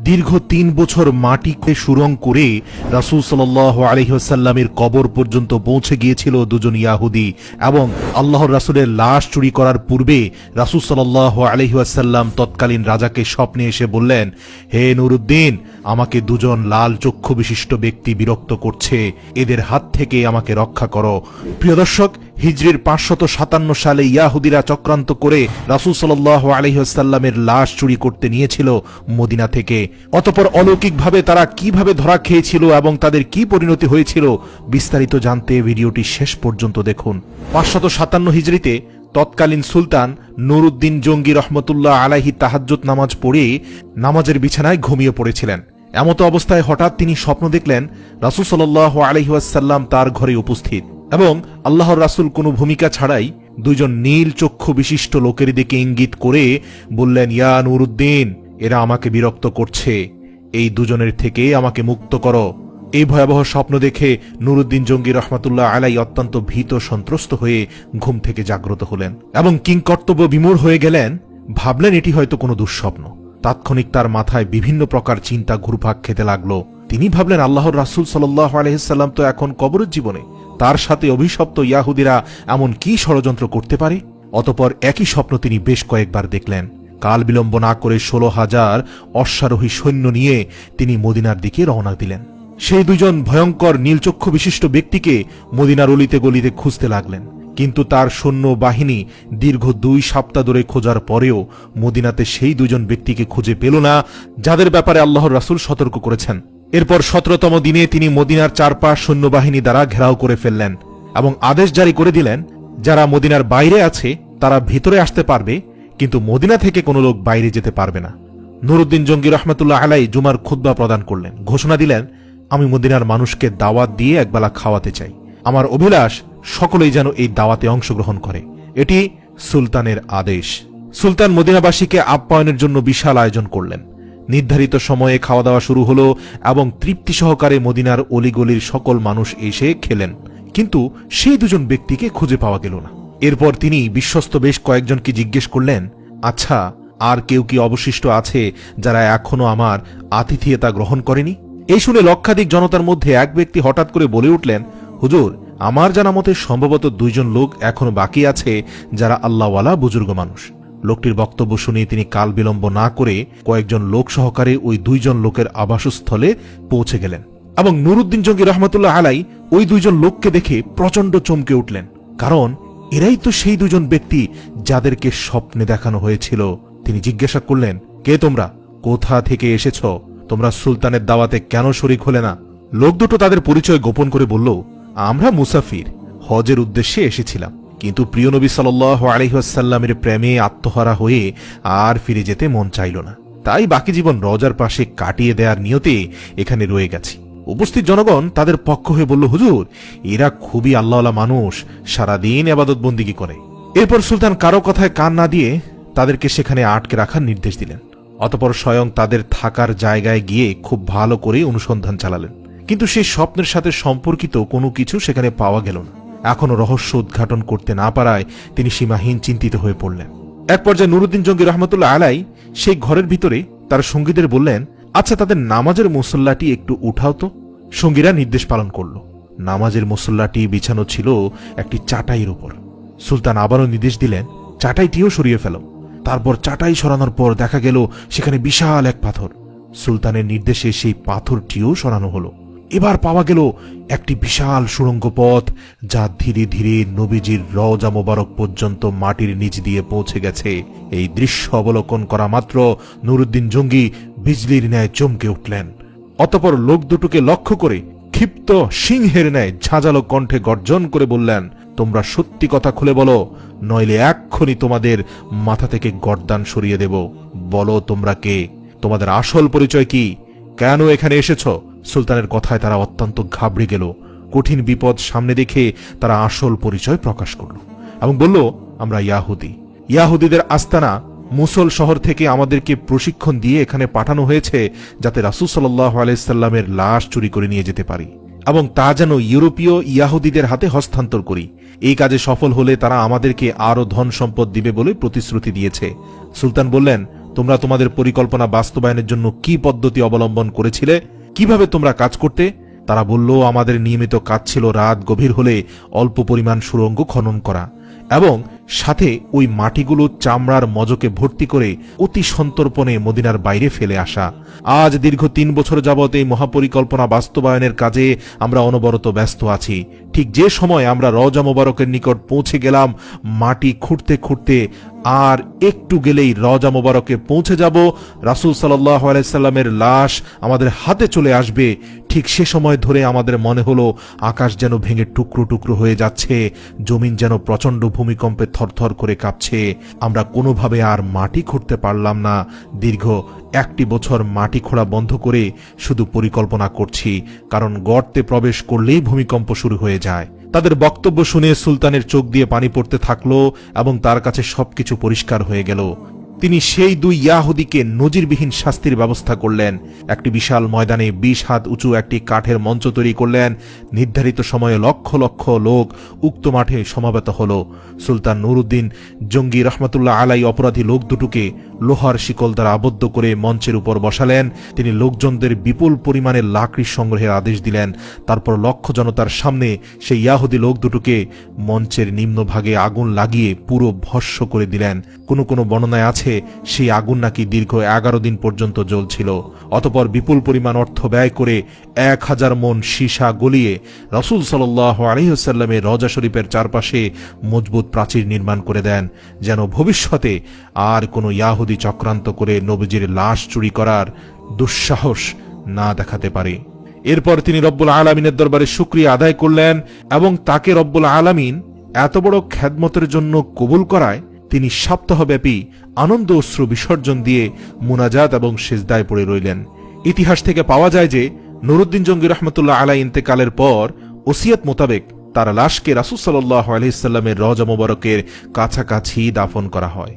দীর্ঘ ৩ বছর মাটিকে সুরং করে রাসূল সাল্লাল্লাহু আলাইহি ওয়াসাল্লামের কবর পর্যন্ত পৌঁছে গিয়েছিল দুজন ইয়াহুদি, এবং আল্লাহর রাসূলের লাশ চুরি করার পূর্বে রাসূল সাল্লাল্লাহু আলাইহি ওয়াসাল্লাম তৎকালীন রাজাকে স্বপ্নে এসে বললেন, হে নুরুদ্দিন, আমাকে দুজন লাল চক্ষু বিশিষ্ট ব্যক্তি বিরক্ত করছে, এদের হাত থেকে আমাকে রক্ষা করো। প্রিয় দর্শক, হিজরির ৫৫৭ সালে ইয়াহুদিরা চক্রান্ত করে রাসূল সাল্লাল্লাহু আলাইহি ওয়াসাল্লামের লাশ চুরি করতে নিয়েছিল মদিনা থেকে। অতঃপর অলৌকিকভাবে তারা কিভাবে ধরা খেয়েছিল এবং তাদের কি পরিণতি হয়েছিল, বিস্তারিত জানতে ভিডিওটি শেষ পর্যন্ত দেখুন। ৫৫৭ হিজরিতে তৎকালীন সুলতান নুরুদ্দিন জঙ্গি রহমতুল্লাহ আলাইহি তাহাজ্জুদ নামাজ পড়ে নামাজের বিছানায় ঘুমিয়ে পড়েছিলেন। এমতো অবস্থায় হঠাৎ তিনি স্বপ্ন দেখলেন রাসূল সাল্লাল্লাহু আলাইহি ওয়াসাল্লাম তার ঘরে উপস্থিত, এবং আল্লাহর রাসূল কোনো ভূমিকা ছাড়াই দুইজন নীল চক্ষু বিশিষ্ট লোকের দিকে ইঙ্গিত করে বললেন, ইয়া নুরুদ্দিন, এরা আমাকে বিরক্ত করছে, এই দুজনের থেকে আমাকে মুক্ত করো। এই ভয়াবহ স্বপ্ন দেখে নুরুদ্দিন জঙ্গি রহমাতুল্লাহ আলাই অত্যন্ত ভীত সন্ত্রস্ত হয়ে ঘুম থেকে জাগ্রত হলেন এবং কিংকর্তব্য বিমূঢ় হয়ে গেলেন। ভাবলেন এটি হয়তো কোনো দুঃস্বপ্ন। তাৎক্ষণিক তার মাথায় বিভিন্ন প্রকার চিন্তা ঘুরপাক খেতে লাগলো। তিনি ভাবলেন, আল্লাহর রাসূল সাল্লাল্লাহু আলাইহি ওয়াসাল্লাম তো এখন কবরের জীবনে, তার সাথে অভিশপ্ত ইয়াহুদিরা এমন কি ষড়যন্ত্র করতে পারে? অতঃপর একই স্বপ্ন তিনি বেশ কয়েকবার দেখলেন। কাল বিলম্ব না করে ১৬,০০০ অশ্বারোহী সৈন্য নিয়ে তিনি মদিনার দিকে রওনা দিলেন। সেই দুজন ভয়ঙ্কর নীলচক্ষু বিশিষ্ট ব্যক্তিকে মদিনার অলিতে গলিতে খুঁজতে লাগলেন, কিন্তু তার সৈন্য বাহিনী দীর্ঘ ২ সপ্তাহ ধরে খোঁজার পরেও মদিনাতে সেই দুজন ব্যক্তিকে খুঁজে পেল না, যাদের ব্যাপারে আল্লাহর রাসূল সতর্ক করেছেন। এরপর ১৭তম দিনে তিনি মদিনার চারপাশ সৈন্যবাহিনী দ্বারা ঘেরাও করে ফেললেন এবং আদেশ জারি করে দিলেন, যারা মদিনার বাইরে আছে তারা ভিতরে আসতে পারবে, কিন্তু মদিনা থেকে কোনো লোক বাইরে যেতে পারবে না। নুরুদ্দিন জঙ্গি রহমাতুল্লাহ আলাই জুমার খুতবা প্রদান করলেন, ঘোষণা দিলেন, আমি মদিনার মানুষকে দাওয়াত দিয়ে একবেলা খাওয়াতে চাই। আমার অভিলাষ সকলেই যেন এই দাওয়াতে অংশগ্রহণ করে। এটি সুলতানের আদেশ। সুলতান মদিনাবাসীকে আপ্যায়নের জন্য বিশাল আয়োজন করলেন। নির্ধারিত সময়ে খাওয়া দাওয়া শুরু হলো এবং তৃপ্তি সহকারে মদিনার অলিগলির সকল মানুষ এসে খেলেন, কিন্তু সেই দুজন ব্যক্তিকে খুঁজে পাওয়া গেল না। এরপর তিনি বিশ্বস্ত বেশ কয়েকজনকে জিজ্ঞেস করলেন, আচ্ছা, আর কেউ কি অবশিষ্ট আছে যারা এখনো আমার আতিথেয়তা গ্রহণ করেনি? এই শুনে লক্ষাধিক জনতার মধ্যে এক ব্যক্তি হঠাৎ করে বলে উঠলেন, হুজুর, আমার জানা মতে সম্ভবত ২ জন লোক এখনো বাকি আছে যারা আল্লাহওয়ালা বুজুর্গ মানুষ। লোকটির বক্তব্য শুনে তিনি কাল বিলম্ব না করে কয়েকজন লোক সহকারে ওই ২ জন লোকের আবাসস্থলে পৌঁছে গেলেন এবং নুরুদ্দিন জঙ্গি রহমাতুল্লাহ আলাই ওই ২ জন লোককে দেখে প্রচন্ড চমকে উঠলেন, কারণ এরাই তো সেই ২ জন ব্যক্তি যাদেরকে স্বপ্নে দেখানো হয়েছিল। তিনি জিজ্ঞাসা করলেন, কে তোমরা? কোথা থেকে এসেছ? তোমরা সুলতানের দাওয়াতে কেন শরীক হলে না? লোক দুটো তাদের পরিচয় গোপন করে বলল, আমরা মুসাফির, হজের উদ্দেশ্যে এসেছিলাম, কিন্তু প্রিয় নবী সাল্লাল্লাহু আলাইহি ওয়াসাল্লামের প্রেমে আত্মহারা হয়ে আর ফিরে যেতে মন চাইল না, তাই বাকি জীবন রওজার পাশে কাটিয়ে দেওয়ার নিয়তে এখানে রয়ে গেছি। উপস্থিত জনগণ তাদের পক্ষ হয়ে বলল, হুজুর, এরা খুবই আল্লাহওয়ালা মানুষ, সারাদিন ইবাদত বন্দিগি করে। এরপর সুলতান কারো কথায় কান না দিয়ে তাদেরকে সেখানে আটকে রাখার নির্দেশ দিলেন। অতঃপর স্বয়ং তাদের থাকার জায়গায় গিয়ে খুব ভালো করে অনুসন্ধান চালালেন, কিন্তু সেই স্বপ্নের সাথে সম্পর্কিত কোনো কিছু সেখানে পাওয়া গেল না। এখনো রহস্য উদ্ঘাটন করতে না পারায় তিনি সীমাহীন চিন্তিত হয়ে পড়লেন। এক পর্যায়ে নুরুদ্দিন জঙ্গি রহমাতুল্লাহ আলাই সেই ঘরের ভিতরে তার সঙ্গীদের বললেন, আচ্ছা, তাদের নামাজের মুসল্লাটি একটু উঠাও তো। সঙ্গীরা নির্দেশ পালন করল। নামাজের মুসল্লাটি বিছানো ছিল একটি চাটাইয়ের উপর। সুলতান আবারও নির্দেশ দিলেন, চাটাইটিও সরিয়ে ফেল। তারপর চাটাই সরানোর পর দেখা গেল সেখানে বিশাল এক পাথর। সুলতানের নির্দেশে সেই পাথরটিও সরানো হলো। এবার পাওয়া গেল একটি বিশাল সুড়ঙ্গ পথ, যা ধীরে ধীরে নবীজির রওজা মোবারক পর্যন্ত মাটির নিচ দিয়ে পৌঁছে গেছে। এই দৃশ্য অবলোকন করা মাত্র নুরুদ্দিন জঙ্গি বিজলির ন্যায় চমকে উঠলেন। অতঃপর লোক দুটোকে লক্ষ্য করে ক্ষিপ্ত সিংহের ন্যায় ঝাঁঝালো কণ্ঠে গর্জন করে বললেন, তোমরা সত্যি কথা খুলে বলো, নইলে এক্ষুনি তোমাদের মাথা থেকে গর্দান সরিয়ে দেব। বলো তোমরা কে? তোমাদের আসল পরিচয় কি? কেন এখানে এসেছ? সুলতানের কথায় তারা অত্যন্ত ঘাবড়ে গেল। কঠিন বিপদ সামনে দেখে তারা আসল পরিচয় প্রকাশ করল এবং বলল, আমরা ইয়াহুদি। ইয়াহুদিদের আস্তানা মুসল শহর থেকে আমাদেরকে প্রশিক্ষণ দিয়ে এখানে পাঠানো হয়েছে, যাতে রাসূল সাল্লাল্লাহু আলাইহি সাল্লামের লাশ চুরি করে নিয়ে যেতে পারি এবং তা যেন ইউরোপীয় ইয়াহুদিদের হাতে হস্তান্তর করি। এই কাজে সফল হলে তারা আমাদেরকে আরো ধন সম্পদ দিবে বলে প্রতিশ্রুতি দিয়েছে। সুলতান বললেন, তোমরা তোমাদের পরিকল্পনা বাস্তবায়নের জন্য কি পদ্ধতি অবলম্বন করেছিলে, কিভাবে তোমরা কাজ করতে? তারা বলল, আমাদের নিয়মিত কাজ ছিল রাত গভীর হলে অল্প পরিমাণ সুড়ঙ্গ খনন করা এবং সাথে ওই মাটিগুলো চামড়ার মজকে ভর্তি করে অতি সন্তর্পণে মদিনার বাইরে ফেলে আসা। আজ দীর্ঘ 3 বছর যাবৎ এই মহাপরিকল্পনা বাস্তবায়নের কাজে আমরা অনবরত ব্যস্ত আছি। ঠিক যে সময় আমরা রওজা মোবারকের নিকট পৌঁছে গেলাম, মাটি খুঁড়তে খুঁড়তে আর একটু গেলেই রওজা মোবারকে পৌঁছে যাব, রাসূল সাল্লাল্লাহু আলাইহি সাল্লামের লাশ আমাদের হাতে চলে আসবে, ঠিক সে সময় ধরে আমাদের মনে হলো আকাশ যেন ভেঙে টুকরো টুকরো হয়ে যাচ্ছে, জমিন যেন প্রচণ্ড ভূমিকম্পে থরথর করে কাঁপছে। আমরা কোনোভাবে আর মাটি খুঁড়তে পারলাম না। দীর্ঘ 1 বছর মাটি খোঁড়া বন্ধ করে শুধু পরিকল্পনা করছি, কারণ গর্তে প্রবেশ করলেই ভূমিকম্প শুরু হয়ে যায়। তাদের বক্তব্য শুনে সুলতানের চোখ দিয়ে পানি পড়তে থাকলো এবং তার কাছে সবকিছু পরিষ্কার হয়ে গেল। তিনি সেই 2 ইয়াহুদীকে নজিরবিহীন শাস্তির ব্যবস্থা করলেন। একটি বিশাল ময়দানে 20 হাত উঁচু একটি কাঠের মঞ্চ তৈরি করলেন। নির্ধারিত সময়ে লক্ষ লক্ষ লোক উক্ত মাঠে সমাবেত হল। সুলতান নুরউদ্দিন জঙ্গি রহমতুল্লাহ আলাই অপরাধী লোক দুটোকে লোহার শিকল দ্বারা আবদ্ধ করে মঞ্চের উপর বসালেন। তিনি লোকজনদের বিপুল পরিমাণে লাকড়ি সংগ্রহের আদেশ দিলেন। তারপর লক্ষ জনতার সামনে সেই ইয়াহুদী লোক দুটোকে মঞ্চের নিম্নভাগে আগুন লাগিয়ে পুরো ভস্ম করে দিলেন। কোনো কোনো বর্ণনায় আছে সেই আগুন নাকি দীর্ঘ 11 দিন পর্যন্ত জ্বলছিল। অতঃপর বিপুল পরিমাণ অর্থ ব্যয় করে 1000 মণ সীসা গলিয়ে রাসূল সাল্লাল্লাহু আলাইহি ওয়াসাল্লামের রওজা শরীফের চারপাশে মজবুত প্রাচীর নির্মাণ করে দেন, যেন ভবিষ্যতে আর কোনো ইয়াহুদী চক্রান্ত করে নবীজির লাশ চুরি করার দুঃসাহস না দেখাতে পারে। এরপর তিনি রব্বুল আলামিনের দরবারে শুকরিয়া আদায় করলেন এবং তাকে রব্বুল আলামিন এত বড় খেদমতের জন্য কবুল করায় তিনি সপ্তাহব্যাপী আনন্দ অশ্রু বিসর্জন দিয়ে মুনাজাত এবং সিজদায় পড়ে রইলেন। ইতিহাস থেকে পাওয়া যায় যে নুরউদ্দিন জঙ্গি রহমতুল্লাহ আলাই ইন্তেকালের পর ওসিয়ত মোতাবেক তার লাশকে রাসূল সাল্লাল্লাহু আলাইহি সাল্লামের রওজা মোবারকের কাছাকাছি দাফন করা হয়।